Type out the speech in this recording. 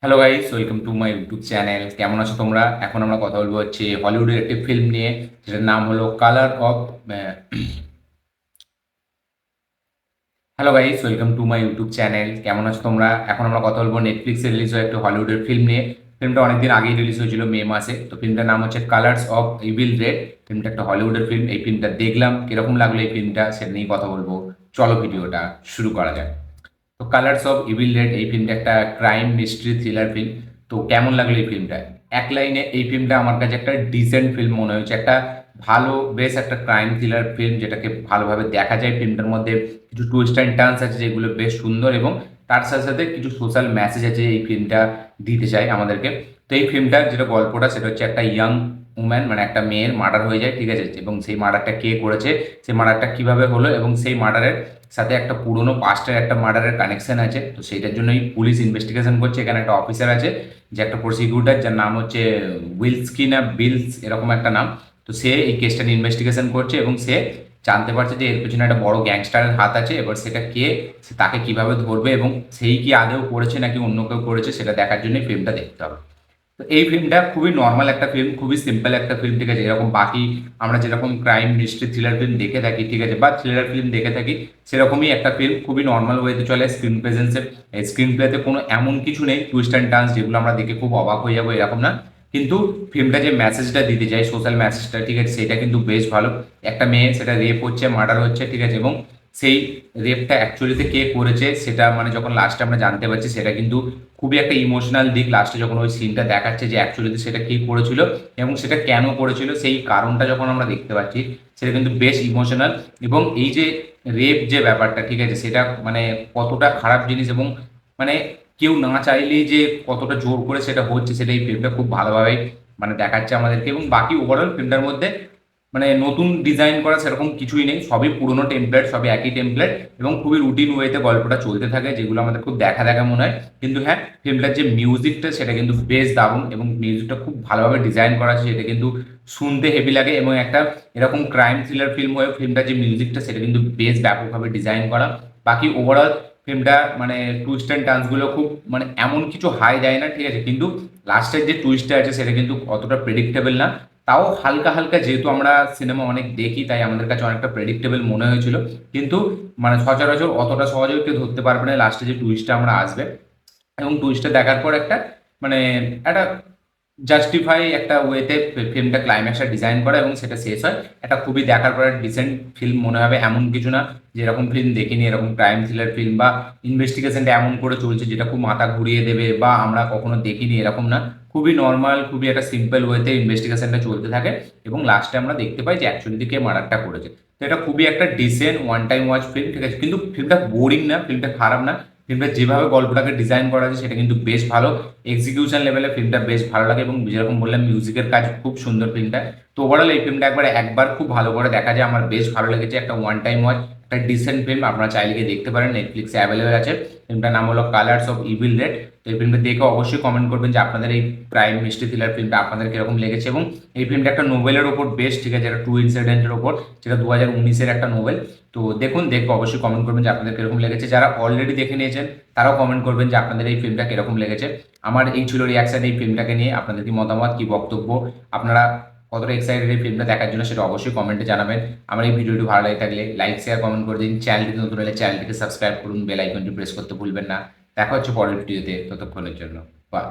Hello guys, welcome to my YouTube channel. কেমন আছো তোমরা? এখন আমরা কথা বলবো হচ্ছে হলিউডের একটি ফিল্ম নিয়ে, যেটার নাম হলো colour of. Hello guys, welcome to my YouTube channel. কেমন আছো তোমরা? এখন আমরা কথা বলবো নেটফ্লিক্সে রিলিজ হয়ে একটা হলিউডের ফিল্ম নিয়ে। ফিল্মটা অনেকদিন আগেই রিলিজ হয়েছিল, মে মাসে। তো ফিল্মটার নাম হচ্ছে কালার্স অফ ইভিল রেড। ফিল্মটা একটা হলিউডের ফিল্ম। এই ফিল্মটা দেখলাম, কিরকম লাগলো এই ফিল্মটা সেটা নিয়ে কথা বলবো। চলো ভিডিওটা শুরু করা যাক। তো কালার্স অফ ইভিল রেড এই ফিল্মটা একটা ক্রাইম মিস্ট্রি থ্রিলার ফিল্ম। তো কেমন লাগলো এই ফিল্মটা? এক লাইনে এই ফিল্মটা আমার কাছে একটা ডিসেন্ট ফিল্ম মনে হয়েছে। একটা ভালো, বেশ একটা ক্রাইম থ্রিলার ফিল্ম, যেটাকে ভালোভাবে দেখা যায়। ফিল্মটার মধ্যে কিছু টুইস্ট অ্যান্ড টার্নস আছে যেগুলো বেশ সুন্দর, এবং তার সাথে সাথে কিছু সোশ্যাল মেসেজ আছে এই ফিল্মটা দিতে চায় আমাদেরকে। তো এই ফিল্মটার যেটা গল্পটা, সেটা হচ্ছে একটা ইয়াং উম্যান, মানে একটা মেয়ের মার্ডার হয়ে যায়, ঠিক আছে? এবং সেই মার্ডারটা কে করেছে, সেই মার্ডারটা কিভাবে হলো, এবং সেই মার্ডারের সাথে একটা পুরনো পাস্টের একটা মার্ডারের কানেকশন আছে। তো সেইটার জন্যই পুলিশ ইনভেস্টিগেশন করছে। এখানে একটা অফিসার আছে, যে একটা প্রসিকিউটার, যার নাম হচ্ছে উইলসকি না বিলস, এরকম একটা নাম। তো সে এই কেসটা নিয়ে ইনভেস্টিগেশন করছে, এবং সে জানতে পারছে যে এর পেছনে একটা বড় গ্যাংস্টারের হাত আছে। এবার সেটা কে, সে তাকে কিভাবে ধরবে, এবং সেই কি আদৌ করেছে নাকি অন্য কেউ করেছে, সেটা দেখার জন্যই ফিল্মটা দেখতে হবে। তো এই ফিল্মটা খুবই নর্মাল একটা ফিল্ম, খুবই সিম্পল একটা ফিল্ম, ঠিক আছে? এরকম বাকি আমরা যেরকম ক্রাইম মিস্ট্রি থ্রিলার ফিল্ম দেখে থাকি, ঠিক আছে, বা থ্রিলার ফিল্ম দেখে থাকি, সেরকমই একটা ফিল্ম, খুবই নর্মাল ওয়েতে চলে। স্ক্রিন প্রেজেন্সে, স্ক্রিন প্লেতে কোনো এমন কিছু নেই টুইস্ট অ্যান্ড টার্নস যেগুলো আমরা দেখে খুব অবাক হয়ে যাবো, এরকম না। কিন্তু ফিল্মটা যে মেসেজটা দিতে চাই, সোশ্যাল মেসেজটা, ঠিক আছে, সেটা কিন্তু বেশ ভালো। একটা মেয়ে, সেটা রেপ হচ্ছে, মার্ডার হচ্ছে, ঠিক আছে, এবং সেই রেপটা অ্যাকচুয়ালিতে কে করেছে সেটা মানে যখন লাস্টে আমরা জানতে পারছি, সেটা কিন্তু খুবই একটা ইমোশনাল দিক। লাস্টে যখন ওই সিনটা দেখাচ্ছে যে অ্যাকচুয়ালি সেটা কে করেছিল এবং সেটা কেন করেছিল, সেই কারণটা যখন আমরা দেখতে পাচ্ছি, সেটা কিন্তু বেশ ইমোশনাল। এবং এই যে রেপ যে ব্যাপারটা, ঠিক আছে, সেটা মানে কতটা খারাপ জিনিস, এবং মানে কেউ না চাইলেই যে কতটা জোর করে সেটা হচ্ছে, সেটা এই ফিল্মটা খুব ভালোভাবে মানে দেখাচ্ছে আমাদেরকে। এবং বাকি ওভারঅল ফিল্মটার মধ্যে মানে নতুন ডিজাইন করা সেরকম কিছুই নেই, সবই পুরোনো টেমপ্লেট, সবই একই টেমপ্লেট, এবং খুবই রুটিন ওয়েতে গল্পটা চলতে থাকে, যেগুলো আমাদের খুব দেখা দেখা মনে হয়। কিন্তু হ্যাঁ, ফিল্মটার যে মিউজিকটা, সেটা কিন্তু বেশ দারুণ, এবং মিউজিকটা খুব ভালোভাবে ডিজাইন করা আছে, সেটা কিন্তু শুনতে হেভি লাগে। এবং একটা এরকম ক্রাইম থ্রিলার ফিল্ম হয়ে ফিল্মটার যে মিউজিকটা, সেটা কিন্তু বেশ ব্যাপকভাবে ডিজাইন করা। বাকি ওভারঅল ফিল্মটা মানে টুইস্ট অ্যান্ড টার্নসগুলো খুব মানে এমন কিছু হাই যায় না, ঠিক আছে, কিন্তু লাস্টের যে টুইস্টটা আছে সেটা কিন্তু অতটা প্রেডিক্টেবল না। তাও হালকা হালকা, যেহেতু আমরা সিনেমা অনেক দেখি, তাই আমাদের কাছে অনেকটা প্রেডিক্টেবল মনে হয়েছিল। কিন্তু মানে সচরাচর অতটা সহজেও কেউ ধরতে পারবে না লাস্টে যে টুইস্টটা আমরা আসবে। এবং টুইস্টটা দেখার পর একটা মানে একটা জাস্টিফাই একটা ওয়েতে ফিল্মটা ক্লাইম্যাক্সটা ডিজাইন করা, এবং সেটা শেষ হয়। একটা খুবই দেখার পর ডিসেন্ট ফিল্ম মনে হবে, এমন কিছু না যে এরকম ফিল্ম দেখিনি, এরকম ক্রাইম থ্রিলার ফিল্ম বা ইনভেস্টিগেশনটা এমন করে চলছে যেটা খুব মাথা ঘুরিয়ে দেবে বা আমরা কখনো দেখিনি, এরকম না। খুবই নর্মাল, খুবই একটা সিম্পল ওয়েতে ইনভেস্টিগেশনটা চলতে থাকে, এবং লাস্টে আমরা দেখতে পাই যে অ্যাকচুয়ালি কে মার্ডারটা করেছে। তো এটা খুবই একটা decent one time watch film, ঠিক আছে? কিন্তু ফিল্মটা বোরিং না, ফিল্মটা খারাপ না। ফিল্মটা যেভাবে গল্পটাকে ডিজাইন করা আছে, সেটা কিন্তু বেশ ভালো। এক্সিকিউশন লেভেলে ফিল্মটা বেশ ভালো লাগে, এবং যেরকম বললাম মিউজিকের কাজ খুব সুন্দর ফিল্মটা। তো ওভারঅল এই ফিল্মটা একবার খুব ভালো করে দেখা যায়, আমার বেশ ভালো লেগেছে। একটা ওয়ান টাইম ওয়াচ, একটা ডিসেন্ট ফিল্ম, আপনারা চাইলে গিয়ে দেখতে পারেন, নেটফ্লিক্সে অ্যাভেলেবেল আছে। ফিল্মটার নাম হলো কালার্স অফ ইভিল রেড। তো এই ফিল্মটা দেখে অবশ্যই কমেন্ট করবেন যে আপনাদের এই ক্রাইম মিস্ট্রি থ্রিলার ফিল্মটা আপনাদের কিরকম লেগেছে। এবং এই ফিল্মটা একটা নোবেলের ওপর বেশ, ঠিক আছে, একটা ট্রু ইনসিডেন্টের ওপর, যেটা 2019-এর একটা নোবেল। তো দেখুন, দেখে অবশ্যই কমেন্ট করবেন যে আপনাদের কিরকম লেগেছে। যারা অলরেডি দেখে নিয়েছেন, তারাও কমেন্ট করবেন যে আপনাদের এই ফিল্মটা কিরকম লেগেছে। আমার এই ছিল রিয়াকশন এই ফিল্মটাকে নিয়ে। আপনাদের কি মতামত, কি বক্তব্য, আপনারা কতটা এক্সাইটেড এই ফিল্মটা দেখার জন্য, সেটা অবশ্যই কমেন্টে জানাবেন। আমার এই ভিডিওটি ভালো লাগে থাকলে লাইক শেয়ার কমেন্ট করে দিন। চ্যানেলটি নতুন হলে চ্যানেলটিকে সাবস্ক্রাইব করুন, বেল আইকনটি প্রেস করতে ভুলবেন না। দেখা হচ্ছে পরের ভিডিওতে, ততক্ষণের জন্য বাই।